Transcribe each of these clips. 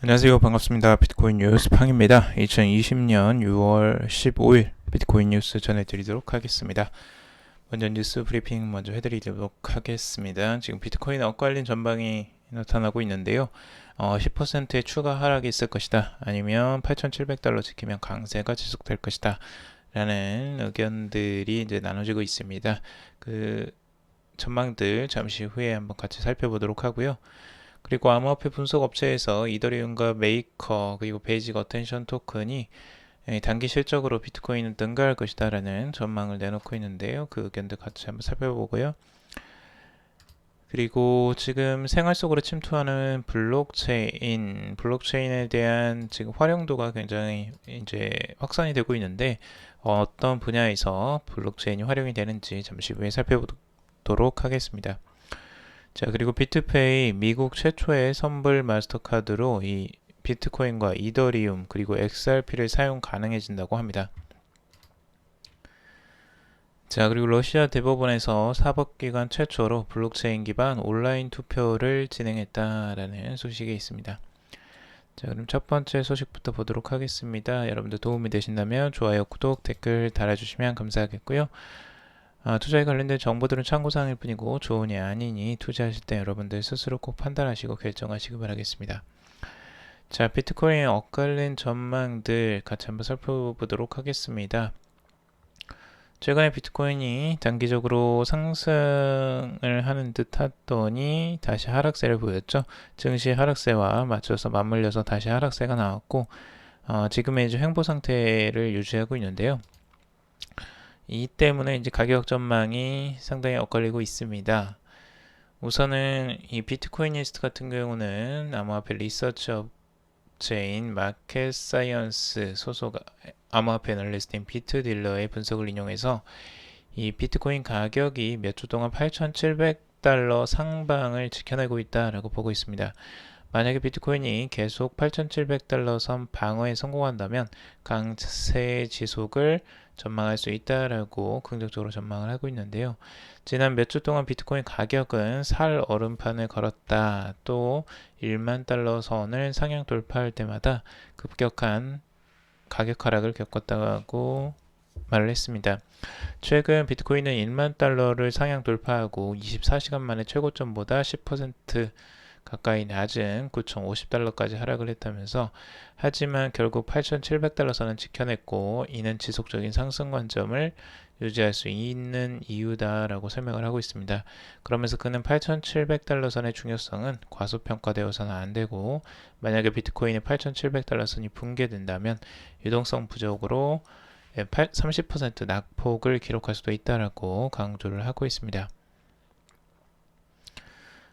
안녕하세요. 반갑습니다. 비트코인 뉴스 팡입니다. 2020년 6월 15일 비트코인 뉴스 전해드리도록 하겠습니다. 먼저 뉴스 브리핑 먼저 해드리도록 하겠습니다. 지금 비트코인 엇갈린 전방이 나타나고 있는데요. 10%의 추가 하락이 있을 것이다. 아니면 8,700달러 지키면 강세가 지속될 것이다. 라는 의견들이 이제 나눠지고 있습니다. 그 전망들 잠시 후에 한번 같이 살펴보도록 하고요. 그리고 암호화폐 분석 업체에서 이더리움과 메이커 그리고 베이직 어텐션 토큰이 단기 실적으로 비트코인은 능가할 것이다 라는 전망을 내놓고 있는데요. 그 의견도 같이 한번 살펴보고요. 그리고 지금 생활 속으로 침투하는 블록체인에 대한 지금 활용도가 굉장히 이제 확산이 되고 있는데 어떤 분야에서 블록체인이 활용이 되는지 잠시 후에 살펴보도록 하겠습니다. 자, 그리고 비트페이 미국 최초의 선불 마스터카드로 이 비트코인과 이더리움 그리고 XRP를 사용 가능해진다고 합니다. 자, 그리고 러시아 대법원에서 사법기관 최초로 블록체인 기반 온라인 투표를 진행했다라는 소식이 있습니다. 자, 그럼 첫 번째 소식부터 보도록 하겠습니다. 여러분들 도움이 되신다면 좋아요, 구독, 댓글 달아주시면 감사하겠고요. 투자에 관련된 정보들은 참고사항일 뿐이고 좋으니 아니니 투자하실 때 여러분들 스스로 꼭 판단하시고 결정하시기 바라겠습니다. 자, 비트코인 엇갈린 전망들 같이 한번 살펴보도록 하겠습니다. 최근에 비트코인이 단기적으로 상승을 하는 듯 하더니 다시 하락세를 보였죠. 증시 하락세와 맞춰서 맞물려서 다시 하락세가 나왔고 지금의 이제 횡보 상태를 유지하고 있는데요. 이 때문에 이제 가격 전망이 상당히 엇갈리고 있습니다. 우선은 이 비트코이니스트 같은 경우는 암호화폐 리서치 업체인 마켓 사이언스 소속 암호화폐 애널리스트인 비트딜러의 분석을 인용해서 이 비트코인 가격이 몇 주 동안 8,700달러 상방을 지켜내고 있다라고 보고 있습니다. 만약에 비트코인이 계속 8,700달러 선 방어에 성공한다면 강세 지속을 전망할 수 있다라고 긍정적으로 전망을 하고 있는데요. 지난 몇 주 동안 비트코인 가격은 살 얼음판을 걸었다. 또 1만 달러 선을 상향 돌파할 때마다 급격한 가격 하락을 겪었다고 말을 했습니다. 최근 비트코인은 1만 달러를 상향 돌파하고 24시간 만에 최고점보다 10% 가까이 낮은 9,050달러까지 하락을 했다면서 하지만 결국 8,700달러 선은 지켜냈고 이는 지속적인 상승 관점을 유지할 수 있는 이유다라고 설명을 하고 있습니다. 그러면서 그는 8,700달러 선의 중요성은 과소평가되어서는 안 되고 만약에 비트코인의 8,700달러 선이 붕괴된다면 유동성 부족으로 30% 낙폭을 기록할 수도 있다라고 강조를 하고 있습니다.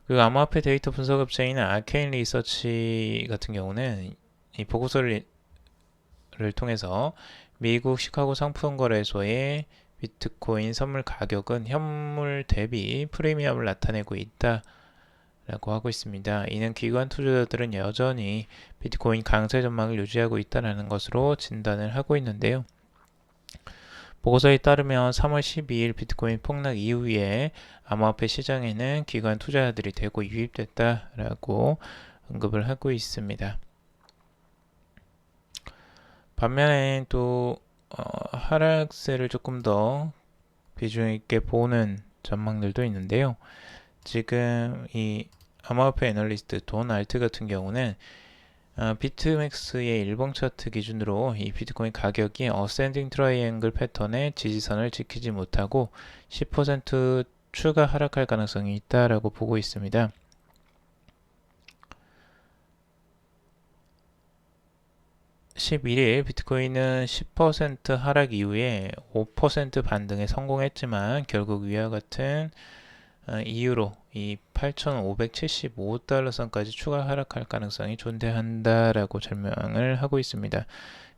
그리고 암호화폐 데이터 분석 업체인 아케인 리서치 같은 경우는 이 보고서를 통해서 미국 시카고 상품거래소의 비트코인 선물 가격은 현물 대비 프리미엄을 나타내고 있다라고 하고 있습니다. 이는 기관 투자자들은 여전히 비트코인 강세 전망을 유지하고 있다는 것으로 진단을 하고 있는데요. 보고서에 따르면 3월 12일 비트코인 폭락 이후에 암호화폐 시장에는 기관 투자자들이 대거 유입됐다라고 언급을 하고 있습니다. 반면에 또 하락세를 조금 더 비중 있게 보는 전망들도 있는데요. 지금 이 암호화폐 애널리스트 돈 알트 같은 경우는 비트맥스의 일봉 차트 기준으로 이 비트코인 가격이 어센딩 트라이앵글 패턴의 지지선을 지키지 못하고 10% 추가 하락할 가능성이 있다라고 보고 있습니다. (11일) 비트코인은 10% 하락 이후에 5% 반등에 성공했지만 결국 위와 같은 이유로 이 8,575달러 선까지 추가 하락할 가능성이 존재한다라고 설명을 하고 있습니다.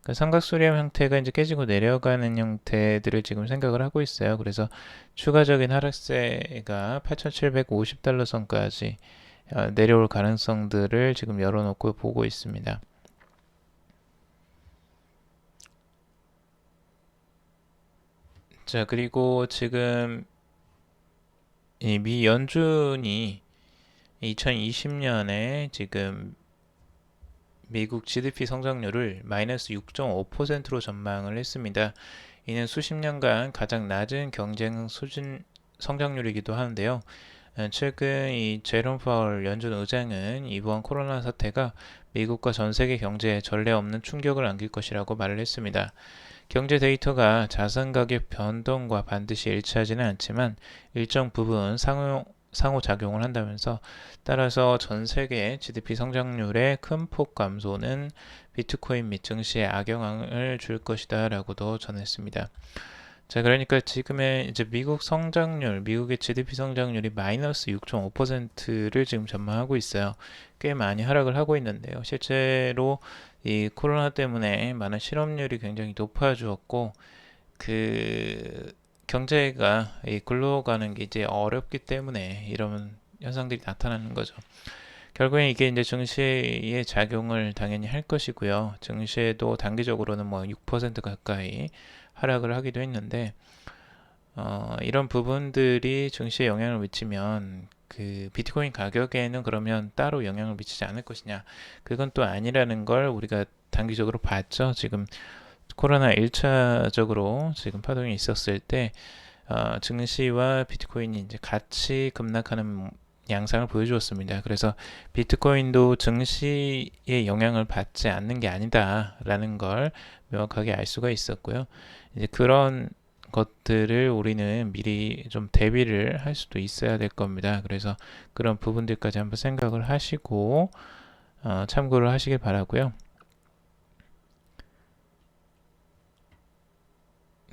그러니까 삼각수렴 형태가 이제 깨지고 내려가는 형태들을 지금 생각을 하고 있어요. 그래서 추가적인 하락세가 8,750달러 선까지 내려올 가능성들을 지금 열어놓고 보고 있습니다. 자, 그리고 지금 이 미 연준이 2020년에 지금 미국 GDP 성장률을 마이너스 6.5%로 전망을 했습니다. 이는 수십 년간 가장 낮은 경쟁 수준 성장률이기도 하는데요. 최근 이 제롬 파월 연준 의장은 이번 코로나 사태가 미국과 전 세계 경제에 전례 없는 충격을 안길 것이라고 말을 했습니다. 경제 데이터가 자산 가격 변동과 반드시 일치하지는 않지만 일정 부분 상호작용을 한다면서, 따라서 전 세계 GDP 성장률의 큰 폭 감소는 비트코인 및 증시에 악영향을 줄 것이다 라고도 전했습니다. 자, 그러니까 지금의 이제 미국의 GDP 성장률이 마이너스 6.5%를 지금 전망하고 있어요. 꽤 많이 하락을 하고 있는데요. 실제로 이 코로나 때문에 많은 실업률이 굉장히 높아졌고, 그 경제가 굴러가는 게 이제 어렵기 때문에 이런 현상들이 나타나는 거죠. 결국엔 이게 이제 증시의 작용을 당연히 할 것이고요. 증시에도 단기적으로는 뭐 6% 가까이 하락을 하기도 했는데, 이런 부분들이 증시에 영향을 미치면 그 비트코인 가격에는 그러면 따로 영향을 미치지 않을 것이냐? 그건 또 아니라는 걸 우리가 단기적으로 봤죠. 지금 코로나 1차적으로 지금 파동이 있었을 때 증시와 비트코인이 이제 같이 급락하는 양상을 보여주었습니다. 그래서 비트코인도 증시의 영향을 받지 않는 게 아니다라는 걸 명확하게 알 수가 있었고요. 이제 그런 것들을 우리는 미리 좀 대비를 할 수도 있어야 될 겁니다. 그래서 그런 부분들까지 한번 생각을 하시고 참고를 하시길 바라고요.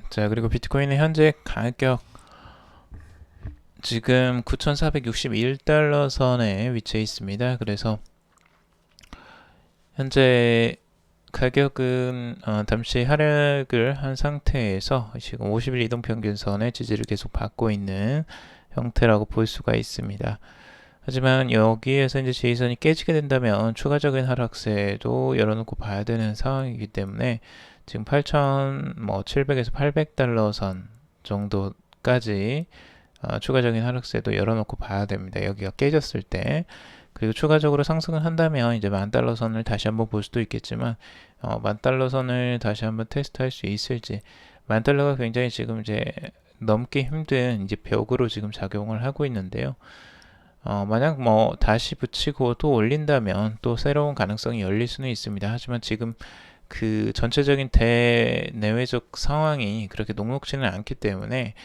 자, 그리고 비트코인의 현재 가격 지금 9,461달러 선에 위치해 있습니다. 그래서 현재 가격은 잠시 하락을 한 상태에서 지금 50일 이동평균선의 지지를 계속 받고 있는 형태라고 볼 수가 있습니다. 하지만 여기에서 이제 지지선이 깨지게 된다면 추가적인 하락세도 열어놓고 봐야 되는 상황이기 때문에 지금 8,700에서 800달러 선 정도까지 추가적인 하락세도 열어놓고 봐야 됩니다. 여기가 깨졌을 때. 그리고 추가적으로 상승을 한다면 이제 10,000달러 선을 다시 한번 볼 수도 있겠지만 10,000달러 선을 다시 한번 테스트할 수 있을지, 10,000달러가 굉장히 지금 이제 넘기 힘든 이제 벽으로 지금 작용을 하고 있는데요. 만약 뭐 다시 붙이고 또 올린다면 또 새로운 가능성이 열릴 수는 있습니다. 하지만 지금 그 전체적인 대내외적 상황이 그렇게 녹록지는 않기 때문에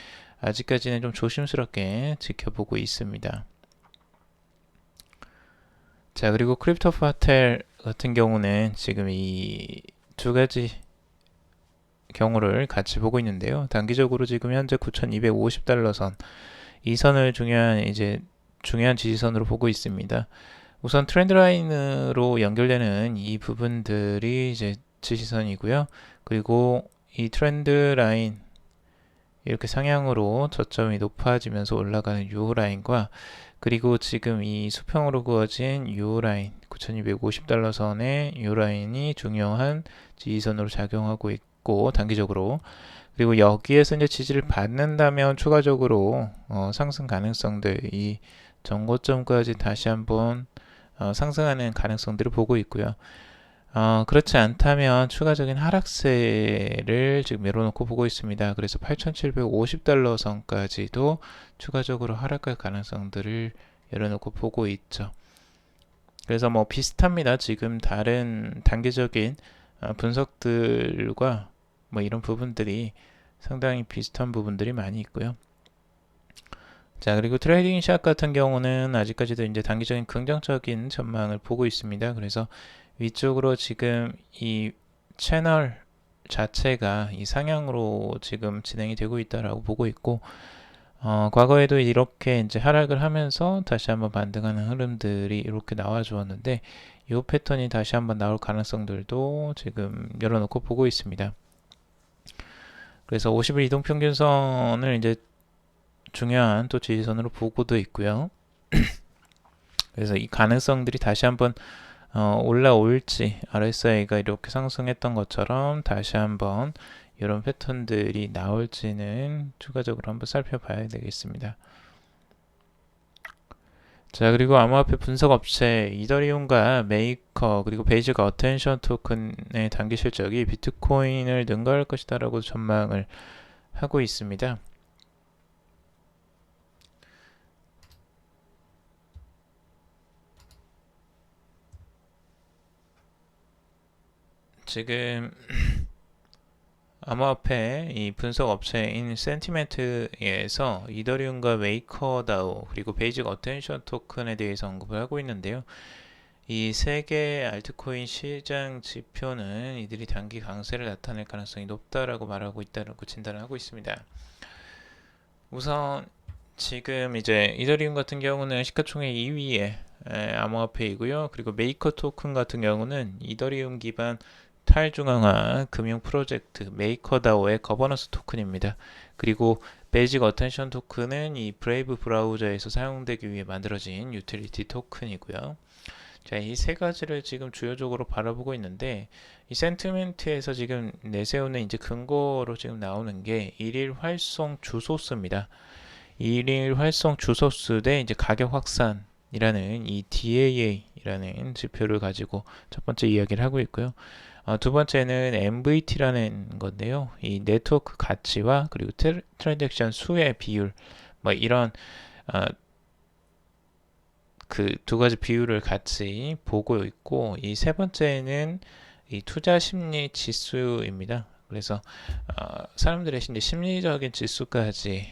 아직까지는 좀 조심스럽게 지켜보고 있습니다. 자, 그리고 크립토 파텔 같은 경우는 지금 이 두 가지 경우를 같이 보고 있는데요. 단기적으로 지금 현재 9,250달러 선, 이 선을 중요한 지지선으로 보고 있습니다. 우선 트렌드 라인으로 연결되는 이 부분들이 이제 지지선이고요. 그리고 이 트렌드 라인 이렇게 상향으로 저점이 높아지면서 올라가는 요 라인과, 그리고 지금 이 수평으로 그어진 요 라인 9,250달러 선의 요 라인이 중요한 지지선으로 작용하고 있고, 단기적으로. 그리고 여기에서 이제 지지를 받는다면 추가적으로 상승 가능성들, 이 전고점까지 다시 한번 상승하는 가능성들을 보고 있고요. 그렇지 않다면 추가적인 하락세를 지금 열어놓고 보고 있습니다. 그래서 8,750달러 선까지도 추가적으로 하락할 가능성들을 열어놓고 보고 있죠. 그래서 뭐 비슷합니다. 지금 다른 단기적인 분석들과 뭐 이런 부분들이 상당히 비슷한 부분들이 많이 있고요. 자, 그리고 트레이딩 샷 같은 경우는 아직까지도 이제 단기적인 긍정적인 전망을 보고 있습니다. 그래서 위쪽으로 지금 이 채널 자체가 이 상향으로 지금 진행이 되고 있다라고 보고 있고, 과거에도 이렇게 이제 하락을 하면서 다시 한번 반등하는 흐름들이 이렇게 나와 주었는데, 이 패턴이 다시 한번 나올 가능성들도 지금 열어놓고 보고 있습니다. 그래서 50일 이동평균선을 이제 중요한 또 지지선으로 보고도 있고요. 그래서 이 가능성들이 다시 한번 올라올지, RSI가 이렇게 상승했던 것처럼 다시 한번 이런 패턴들이 나올지는 추가적으로 한번 살펴봐야 되겠습니다. 자, 그리고 암호화폐 분석 업체 이더리움과 메이커 그리고 베이직 어텐션 토큰의 단기 실적이 비트코인을 능가할 것이다라고 전망을 하고 있습니다. 지금 암호화폐 이 분석 업체인 센티멘트에서 이더리움과 메이커다오 그리고 베이직 어텐션 토큰에 대해서 언급을 하고 있는데요. 이 세 개의 알트코인 시장 지표는 이들이 단기 강세를 나타낼 가능성이 높다라고 말하고 있다고 진단을 하고 있습니다. 우선 지금 이제 이더리움 같은 경우는 시가총액 2위의 암호화폐이고요. 그리고 메이커 토큰 같은 경우는 이더리움 기반 탈중앙화 금융 프로젝트 메이커다오의 거버넌스 토큰입니다. 그리고 베이직 어텐션 토큰은 이 브레이브 브라우저에서 사용되기 위해 만들어진 유틸리티 토큰이고요. 자, 이 세 가지를 지금 주요적으로 바라보고 있는데 이 센티멘트에서 지금 내세우는 이제 근거로 지금 나오는 게 일일 활성 주소수입니다. 일일 활성 주소수 대 이제 가격 확산이라는 이 DAA라는 지표를 가지고 첫 번째 이야기를 하고 있고요. 두 번째는 MVT라는 건데요. 이 네트워크 가치와 그리고 트랜잭션 수의 비율 뭐 이런 그 두 가지 비율을 같이 보고 있고 이 세 번째는 이 투자 심리 지수입니다. 그래서 사람들의 이제 심리적인 지수까지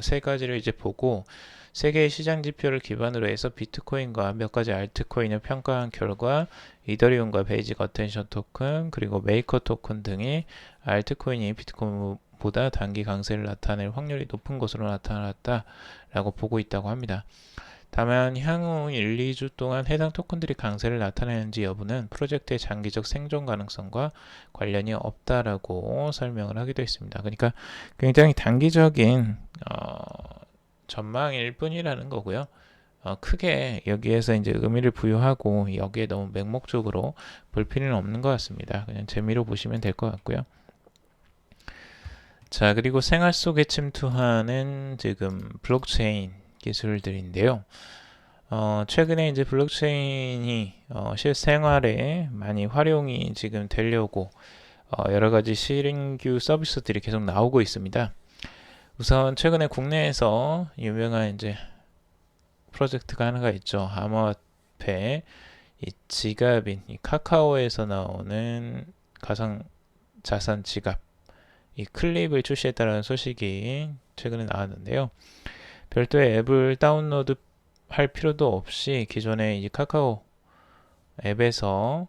세 가지를 이제 보고 세 개의 시장 지표를 기반으로 해서 비트코인과 몇 가지 알트코인을 평가한 결과 이더리움과 베이직 어텐션 토큰 그리고 메이커 토큰 등의 알트코인이 비트코인보다 단기 강세를 나타낼 확률이 높은 것으로 나타났다라고 보고 있다고 합니다. 다만 향후 1, 2주 동안 해당 토큰들이 강세를 나타내는지 여부는 프로젝트의 장기적 생존 가능성과 관련이 없다라고 설명을 하기도 했습니다. 그러니까 굉장히 단기적인 전망일 뿐이라는 거고요. 크게 여기에서 이제 의미를 부여하고 여기에 너무 맹목적으로 볼 필요는 없는 것 같습니다. 그냥 재미로 보시면 될 것 같고요. 자, 그리고 생활 속에 침투하는 지금 블록체인 기술들인데요. 최근에 이제 블록체인이 실생활에 많이 활용이 지금 되려고 여러 가지 신규 서비스들이 계속 나오고 있습니다. 우선 최근에 국내에서 유명한 이제 프로젝트가 하나가 있죠. 암호화폐 이 지갑인 이 카카오에서 나오는 가상 자산 지갑 이 클립을 출시했다는 소식이 최근에 나왔는데요. 별도의 앱을 다운로드 할 필요도 없이 기존의 이 카카오 앱에서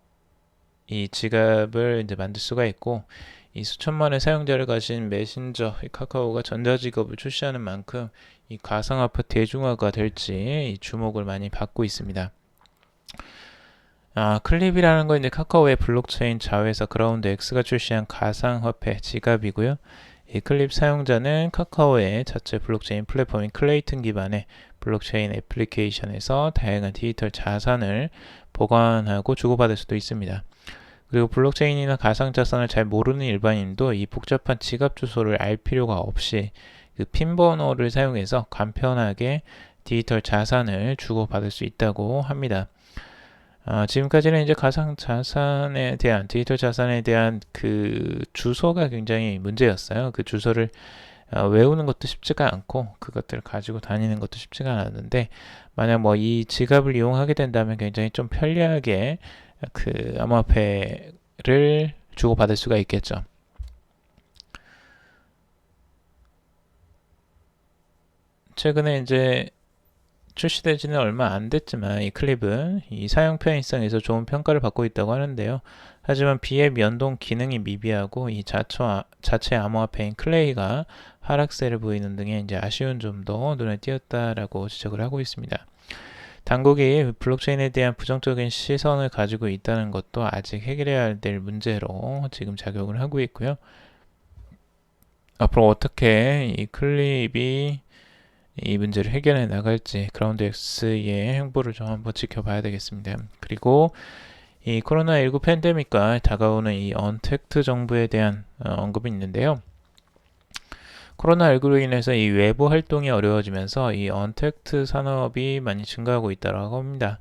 이 지갑을 이제 만들 수가 있고 이 수천만의 사용자를 가진 메신저 이 카카오가 전자지갑을 출시하는 만큼 이 가상화폐 대중화가 될지 이 주목을 많이 받고 있습니다. 클립이라는 건 이제 카카오의 블록체인 자회사 그라운드 X가 출시한 가상화폐 지갑이고요. 이 클립 사용자는 카카오의 자체 블록체인 플랫폼인 클레이튼 기반의 블록체인 애플리케이션에서 다양한 디지털 자산을 보관하고 주고받을 수도 있습니다. 그리고 블록체인이나 가상자산을 잘 모르는 일반인도 이 복잡한 지갑 주소를 알 필요가 없이 그 핀 번호를 사용해서 간편하게 디지털 자산을 주고받을 수 있다고 합니다. 지금까지는 이제 가상 자산에 대한 디지털 자산에 대한 그 주소가 굉장히 문제였어요. 그 주소를 외우는 것도 쉽지가 않고 그것들을 가지고 다니는 것도 쉽지가 않았는데 만약 뭐 이 지갑을 이용하게 된다면 굉장히 좀 편리하게 그 암호화폐를 주고받을 수가 있겠죠. 최근에 이제 출시되지는 얼마 안 됐지만 이 클립은 이 사용 편의성에서 좋은 평가를 받고 있다고 하는데요. 하지만 비앱 연동 기능이 미비하고 이 자체 암호화폐인 클레이가 하락세를 보이는 등의 이제 아쉬운 점도 눈에 띄었다라고 지적을 하고 있습니다. 당국이 블록체인에 대한 부정적인 시선을 가지고 있다는 것도 아직 해결해야 될 문제로 지금 작용을 하고 있고요. 앞으로 어떻게 이 클립이 이 문제를 해결해 나갈지 그라운드 X의 행보를 좀 한번 지켜봐야 되겠습니다. 그리고 이 코로나19 팬데믹과 다가오는 이 언택트 정부에 대한 언급이 있는데요. 코로나19로 인해서 이 외부 활동이 어려워지면서 이 언택트 산업이 많이 증가하고 있다고 합니다.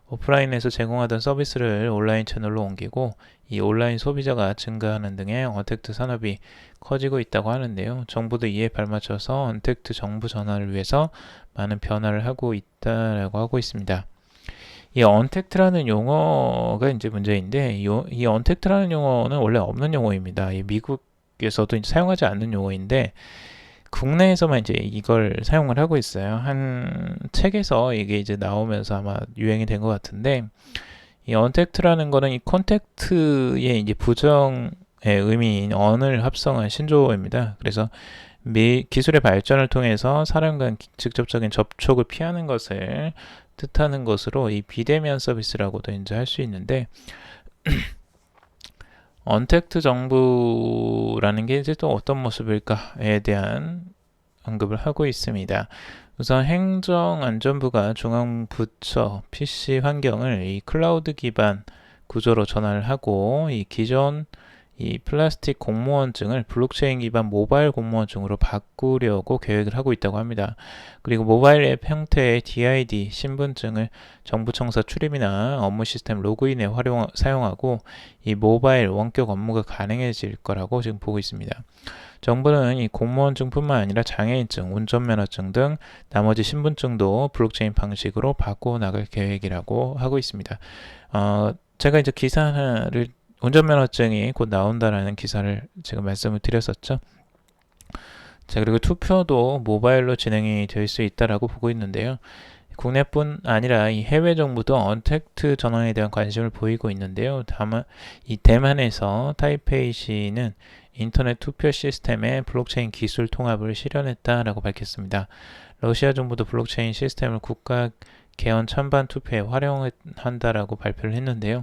오프라인에서 제공하던 서비스를 온라인 채널로 옮기고 이 온라인 소비자가 증가하는 등의 언택트 산업이 커지고 있다고 하는데요. 정부도 이에 발맞춰서 언택트 정부 전환을 위해서 많은 변화를 하고 있다라고 하고 있습니다. 이 언택트라는 용어가 이제 문제인데 이 언택트라는 용어는 원래 없는 용어입니다. 이 미국에서도 이제 사용하지 않는 용어인데 국내에서만 이제 이걸 사용을 하고 있어요. 한 책에서 이게 이제 나오면서 아마 유행이 된 것 같은데 이 언택트라는 거는 이 컨택트의 이제 부정의 의미인 언을 합성한 신조어입니다. 그래서 기술의 발전을 통해서 사람 간 직접적인 접촉을 피하는 것을 뜻하는 것으로 이 비대면 서비스라고도 이제 할 수 있는데 언택트 정부라는 게 이제 또 어떤 모습일까에 대한 언급을 하고 있습니다. 우선 행정안전부가 중앙부처 PC 환경을 이 클라우드 기반 구조로 전환을 하고 이 기존 이 플라스틱 공무원증을 블록체인 기반 모바일 공무원증으로 바꾸려고 계획을 하고 있다고 합니다. 그리고 모바일 앱 형태의 DID 신분증을 정부 청사 출입이나 업무 시스템 로그인에 사용하고 이 모바일 원격 업무가 가능해질 거라고 지금 보고 있습니다. 정부는 이 공무원증뿐만 아니라 장애인증, 운전면허증 등 나머지 신분증도 블록체인 방식으로 바꿔 나갈 계획이라고 하고 있습니다. 제가 이제 기사를 운전면허증이 곧 나온다라는 기사를 제가 말씀을 드렸었죠. 자, 그리고 투표도 모바일로 진행이 될 수 있다라고 보고 있는데요. 국내뿐 아니라 이 해외 정부도 언택트 전환에 대한 관심을 보이고 있는데요. 다만 이 대만에서 타이페이시는 인터넷 투표 시스템에 블록체인 기술 통합을 실현했다라고 밝혔습니다. 러시아 정부도 블록체인 시스템을 국가 개헌 찬반 투표에 활용한다라고 발표를 했는데요.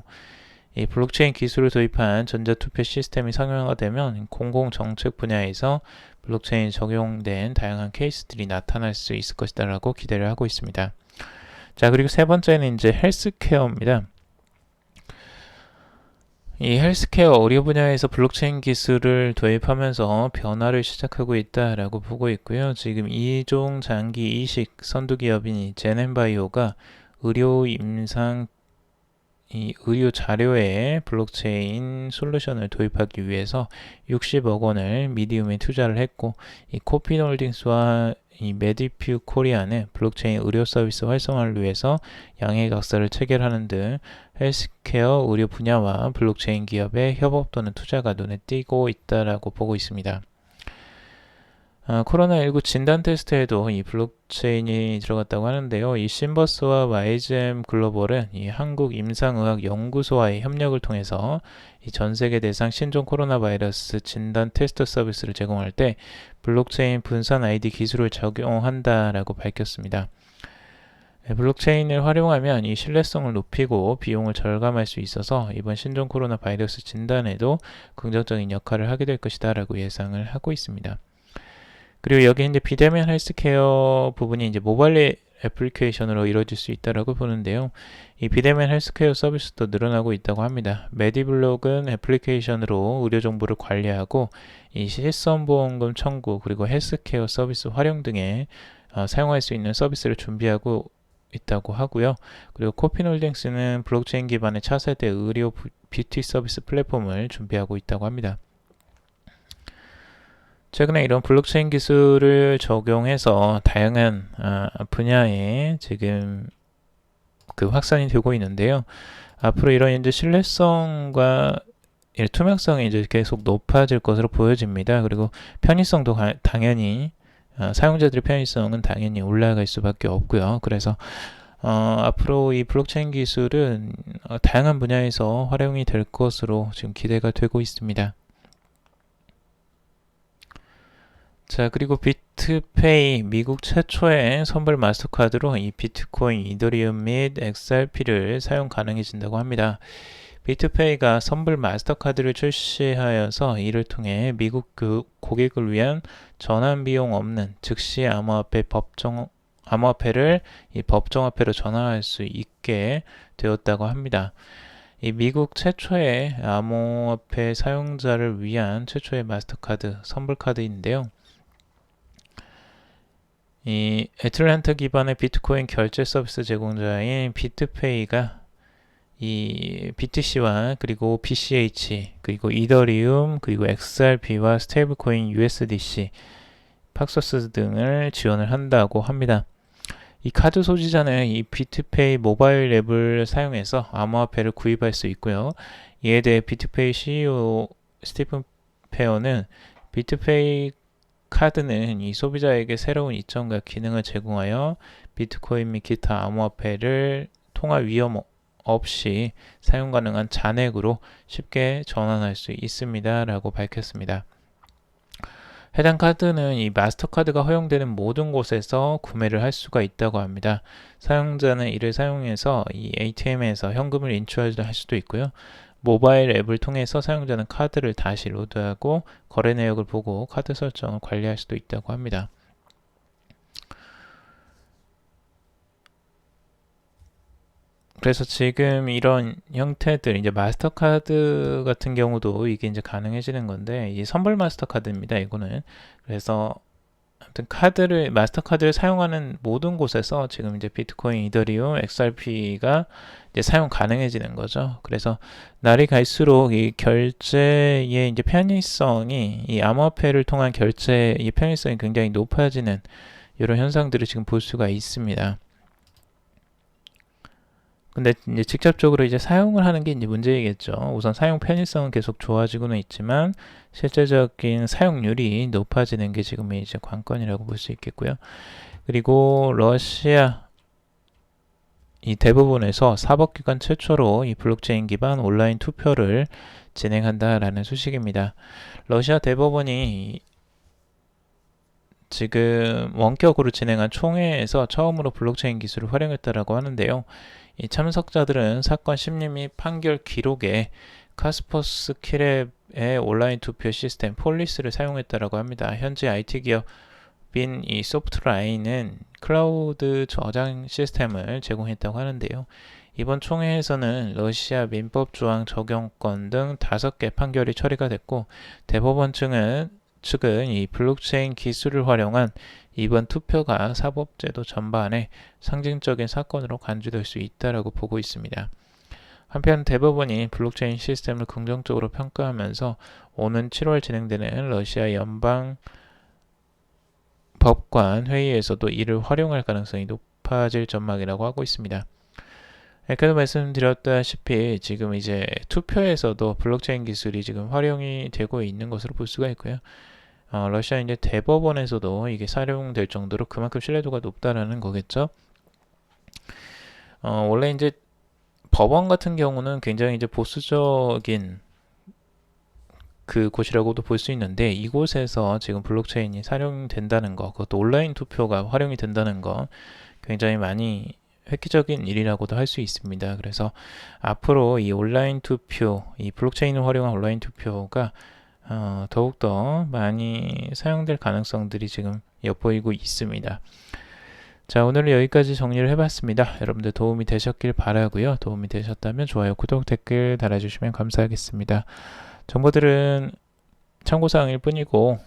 이 블록체인 기술을 도입한 전자투표 시스템이 상용화되면 공공정책 분야에서 블록체인이 적용된 다양한 케이스들이 나타날 수 있을 것이다라고 기대를 하고 있습니다. 자, 그리고 세 번째는 이제 헬스케어입니다. 이 헬스케어 의료 분야에서 블록체인 기술을 도입하면서 변화를 시작하고 있다라고 보고 있고요. 지금 이종 장기 이식 선두 기업인 제넨바이오가 의료 자료에 블록체인 솔루션을 도입하기 위해서 60억 원을 미디움에 투자를 했고, 이 코핀홀딩스와 이 메디퓨 코리아는 블록체인 의료 서비스 활성화를 위해서 양해각서를 체결하는 등 헬스케어 의료 분야와 블록체인 기업의 협업 또는 투자가 눈에 띄고 있다라고 보고 있습니다. 코로나19 진단 테스트에도 이 블록체인이 들어갔다고 하는데요. 이 신버스와 YGM 글로벌은 이 한국임상의학연구소와의 협력을 통해서 이 전 세계 대상 신종 코로나 바이러스 진단 테스트 서비스를 제공할 때 블록체인 분산 ID 기술을 적용한다라고 밝혔습니다. 블록체인을 활용하면 이 신뢰성을 높이고 비용을 절감할 수 있어서 이번 신종 코로나 바이러스 진단에도 긍정적인 역할을 하게 될 것이다라고 예상을 하고 있습니다. 그리고 여기 이제 비대면 헬스케어 부분이 이제 모바일 애플리케이션으로 이루어질 수 있다라고 보는데요. 이 비대면 헬스케어 서비스도 늘어나고 있다고 합니다. 메디블록은 애플리케이션으로 의료 정보를 관리하고 이 실손보험금 청구 그리고 헬스케어 서비스 활용 등에 사용할 수 있는 서비스를 준비하고 있다고 하고요. 그리고 코핀홀딩스는 블록체인 기반의 차세대 의료 뷰티 서비스 플랫폼을 준비하고 있다고 합니다. 최근에 이런 블록체인 기술을 적용해서 다양한 분야에 지금 그 확산이 되고 있는데요. 앞으로 이런 이제 신뢰성과 투명성이 이제 계속 높아질 것으로 보여집니다. 그리고 편의성도 당연히 사용자들의 편의성은 당연히 올라갈 수밖에 없고요. 그래서 앞으로 이 블록체인 기술은 다양한 분야에서 활용이 될 것으로 지금 기대가 되고 있습니다. 자, 그리고 비트페이 미국 최초의 선불 마스터카드로 이 비트코인, 이더리움 및 XRP를 사용 가능해진다고 합니다. 비트페이가 선불 마스터카드를 출시하여서 이를 통해 미국 고객을 위한 전환 비용 없는 즉시 암호화폐를 이 법정화폐로 전환할 수 있게 되었다고 합니다. 이 미국 최초의 암호화폐 사용자를 위한 최초의 마스터카드 선불카드인데요. 이 애틀랜타 기반의 비트코인 결제 서비스 제공자인 비트페이가 이 BTC와 그리고 BCH 그리고 이더리움 그리고 XRP와 스테이블코인 USDC, 팍소스 등을 지원을 한다고 합니다. 이 카드 소지자는 이 비트페이 모바일 앱을 사용해서 암호화폐를 구입할 수 있고요. 이에 대해 비트페이 CEO 스티븐 페어는 비트페이 카드는 이 소비자에게 새로운 이점과 기능을 제공하여 비트코인 및 기타 암호화폐를 통화 위험 없이 사용 가능한 잔액으로 쉽게 전환할 수 있습니다 라고 밝혔습니다. 해당 카드는 이 마스터카드가 허용되는 모든 곳에서 구매를 할 수가 있다고 합니다. 사용자는 이를 사용해서 이 ATM에서 현금을 인출할 수도 있고요. 모바일 앱을 통해서 사용자는 카드를 다시 로드하고 거래 내역을 보고 카드 설정을 관리할 수도 있다고 합니다. 그래서 지금 이런 형태들, 이제 마스터카드 같은 경우도 이게 이제 가능해지는 건데, 이 선불 마스터카드입니다, 이거는. 그래서 아무튼 마스터카드를 사용하는 모든 곳에서 지금 이제 비트코인, 이더리움, XRP가 이제 사용 가능해지는 거죠. 그래서 날이 갈수록 이 결제의 이제 편의성이, 이 암호화폐를 통한 결제의 편의성이 굉장히 높아지는 이런 현상들을 지금 볼 수가 있습니다. 근데 이제 직접적으로 이제 사용을 하는 게 이제 문제이겠죠. 우선 사용 편의성은 계속 좋아지고는 있지만 실제적인 사용률이 높아지는 게 지금 이제 관건이라고 볼 수 있겠고요. 그리고 러시아 이 대부분에서 사법기관 최초로 이 블록체인 기반 온라인 투표를 진행한다라는 소식입니다. 러시아 대법원이 지금 원격으로 진행한 총회에서 처음으로 블록체인 기술을 활용했다라고 하는데요. 이 참석자들은 사건 심리 및 판결 기록에 카스퍼스 키랩의 온라인 투표 시스템 폴리스를 사용했다라고 합니다. 현재 IT 기업인 이 소프트라인은 클라우드 저장 시스템을 제공했다고 하는데요. 이번 총회에서는 러시아 민법 조항 적용권 등 5개 판결이 처리가 됐고, 대법원 측은 이 블록체인 기술을 활용한 이번 투표가 사법제도 전반에 상징적인 사건으로 간주될 수 있다고 보고 있습니다. 한편 대법원이 블록체인 시스템을 긍정적으로 평가하면서 오는 7월 진행되는 러시아 연방 법관 회의에서도 이를 활용할 가능성이 높아질 전망이라고 하고 있습니다. 아까도 말씀드렸다시피 지금 이제 투표에서도 블록체인 기술이 지금 활용이 되고 있는 것으로 볼 수가 있고요. 러시아 이제 대법원에서도 이게 사용될 정도로 그만큼 신뢰도가 높다라는 거겠죠. 원래 이제 법원 같은 경우는 굉장히 이제 보수적인 그 곳이라고도 볼 수 있는데, 이곳에서 지금 블록체인이 사용된다는 거, 그것도 온라인 투표가 활용이 된다는 거 굉장히 많이 획기적인 일이라고도 할 수 있습니다. 그래서 앞으로 이 온라인 투표, 이 블록체인을 활용한 온라인 투표가 더욱더 많이 사용될 가능성들이 지금 엿보이고 있습니다. 자, 오늘은 여기까지 정리를 해봤습니다. 여러분들 도움이 되셨길 바라고요. 도움이 되셨다면 좋아요, 구독, 댓글 달아주시면 감사하겠습니다. 정보들은 참고사항일 뿐이고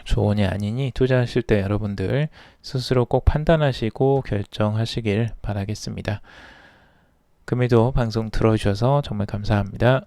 조언이 아니니 투자하실 때 여러분들 스스로 꼭 판단하시고 결정하시길 바라겠습니다. 금일도 방송 들어주셔서 정말 감사합니다.